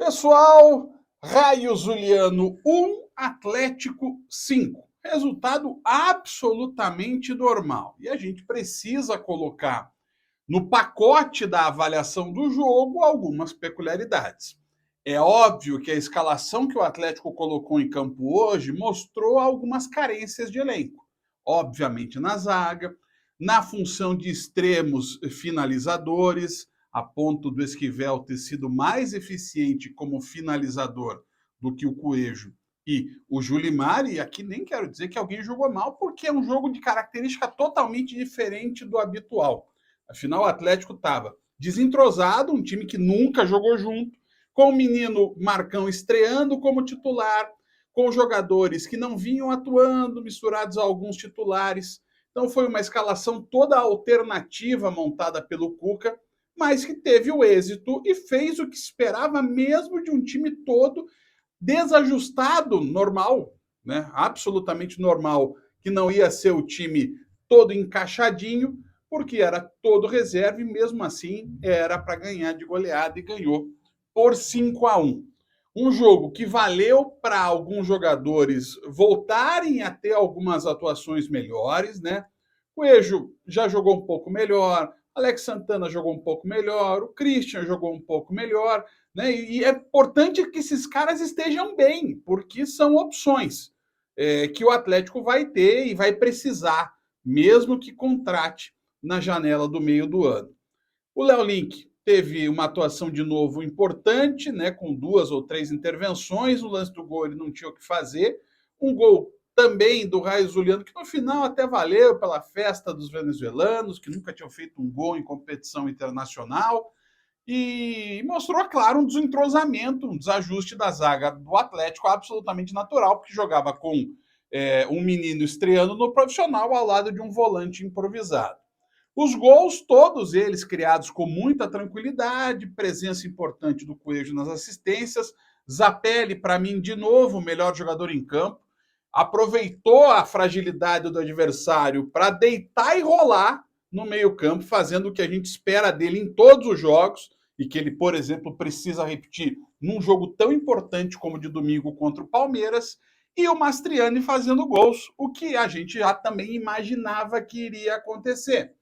Pessoal, Raio Zuliano 1, Atlético 5. Resultado absolutamente normal. E a gente precisa colocar no pacote da avaliação do jogo algumas peculiaridades. É óbvio que a escalação que o Atlético colocou em campo hoje mostrou algumas carências de elenco. Obviamente na zaga, na função de extremos finalizadores, a ponto do Esquivel ter sido mais eficiente como finalizador do que o Coelho e o Julimar, e aqui nem quero dizer que alguém jogou mal, porque é um jogo de característica totalmente diferente do habitual. Afinal, o Atlético estava desentrosado, um time que nunca jogou junto, com o menino Marcão estreando como titular, com jogadores que não vinham atuando, misturados a alguns titulares. Então foi uma escalação toda alternativa montada pelo Cuca, mas que teve o êxito e fez o que esperava mesmo de um time todo desajustado, normal, né? Absolutamente normal, que não ia ser o time todo encaixadinho, porque era todo reserva e mesmo assim era para ganhar de goleada e ganhou por 5-1. Um jogo que valeu para alguns jogadores voltarem a ter algumas atuações melhores, né? O Coelho já jogou um pouco melhor, Alex Santana jogou um pouco melhor, o Christian jogou um pouco melhor, né? E é importante que esses caras estejam bem, porque são opções que o Atlético vai ter e vai precisar, mesmo que contrate na janela do meio do ano. O Léo Link teve uma atuação de novo importante, né, com 2 ou 3 intervenções. No lance do gol ele não tinha o que fazer. Um gol também do Raio Zuliano, que no final até valeu pela festa dos venezuelanos, que nunca tinham feito um gol em competição internacional. E mostrou, claro, um desentrosamento, um desajuste da zaga do Atlético absolutamente natural, porque jogava com um menino estreando no profissional ao lado de um volante improvisado. Os gols, todos eles criados com muita tranquilidade, presença importante do Coelho nas assistências. Zapelli, para mim, de novo, o melhor jogador em campo. Aproveitou a fragilidade do adversário para deitar e rolar no meio-campo, fazendo o que a gente espera dele em todos os jogos e que ele, por exemplo, precisa repetir num jogo tão importante como o de domingo contra o Palmeiras. E o Mastriani fazendo gols, o que a gente já também imaginava que iria acontecer.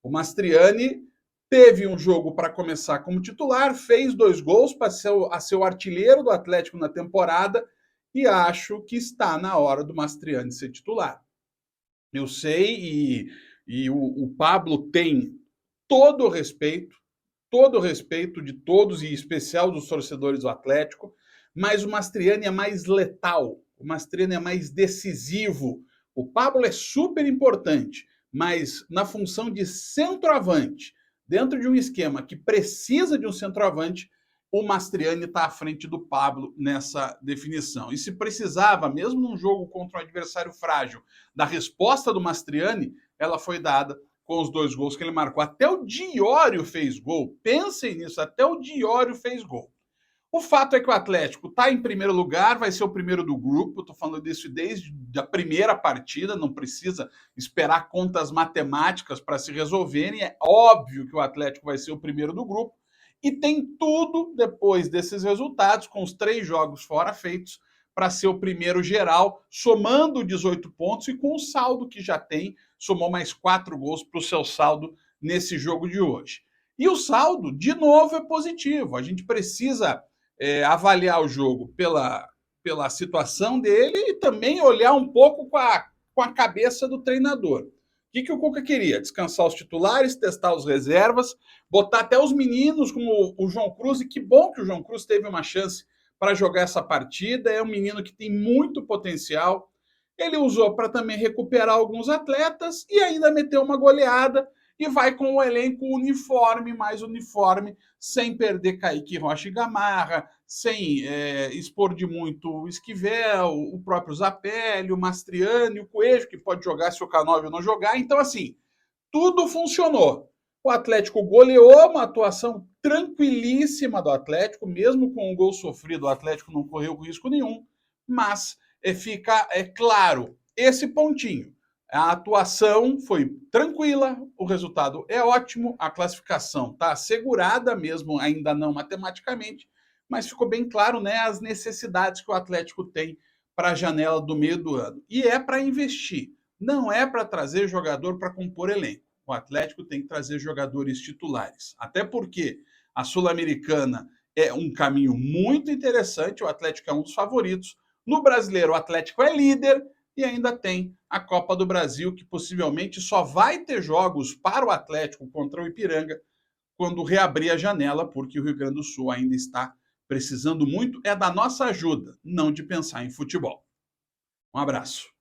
O Mastriani teve um jogo para começar como titular, fez 2 gols para ser o artilheiro do Atlético na temporada e acho que está na hora do Mastriani ser titular. Eu sei o Pablo tem todo o respeito de todos e em especial dos torcedores do Atlético, mas o Mastriani é mais letal, o Mastriani é mais decisivo. O Pablo é super importante, mas na função de centroavante, dentro de um esquema que precisa de um centroavante, o Mastriani está à frente do Pablo nessa definição. E se precisava, mesmo num jogo contra um adversário frágil, da resposta do Mastriani, ela foi dada com os 2 gols que ele marcou. Até o Diório fez gol. Pensem nisso, até o Diório fez gol. O fato é que o Atlético está em primeiro lugar, vai ser o primeiro do grupo. Estou falando disso desde a primeira partida, não precisa esperar contas matemáticas para se resolverem. É óbvio que o Atlético vai ser o primeiro do grupo. E tem tudo, depois desses resultados, com os 3 jogos fora feitos, para ser o primeiro geral, somando 18 pontos e com o saldo que já tem, somou mais 4 gols para o seu saldo nesse jogo de hoje. E o saldo, de novo, é positivo. A gente precisa avaliar o jogo pela situação dele e também olhar um pouco com a cabeça do treinador. O que o Cuca queria? Descansar os titulares, testar os reservas, botar até os meninos como o João Cruz, e que bom que o João Cruz teve uma chance para jogar essa partida. É um menino que tem muito potencial. Ele usou para também recuperar alguns atletas e ainda meteu uma goleada e vai com o elenco uniforme, mais uniforme, sem perder Kaique Rocha e Gamarra, sem expor de muito o Esquivel, o próprio Zapelli, o Mastriani, o Coelho, que pode jogar se o Canóvio não jogar. Então, assim, tudo funcionou. O Atlético goleou, uma atuação tranquilíssima do Atlético, mesmo com um gol sofrido, o Atlético não correu risco nenhum, mas fica claro esse pontinho. A atuação foi tranquila, o resultado é ótimo, a classificação está assegurada, mesmo ainda não matematicamente, mas ficou bem claro, né, as necessidades que o Atlético tem para a janela do meio do ano. E é para investir, não é para trazer jogador para compor elenco. O Atlético tem que trazer jogadores titulares, até porque a Sul-Americana é um caminho muito interessante, o Atlético é um dos favoritos. No Brasileiro, o Atlético é líder e ainda tem a Copa do Brasil, que possivelmente só vai ter jogos para o Atlético contra o Ipiranga quando reabrir a janela, porque o Rio Grande do Sul ainda está precisando muito é da nossa ajuda, não de pensar em futebol. Um abraço.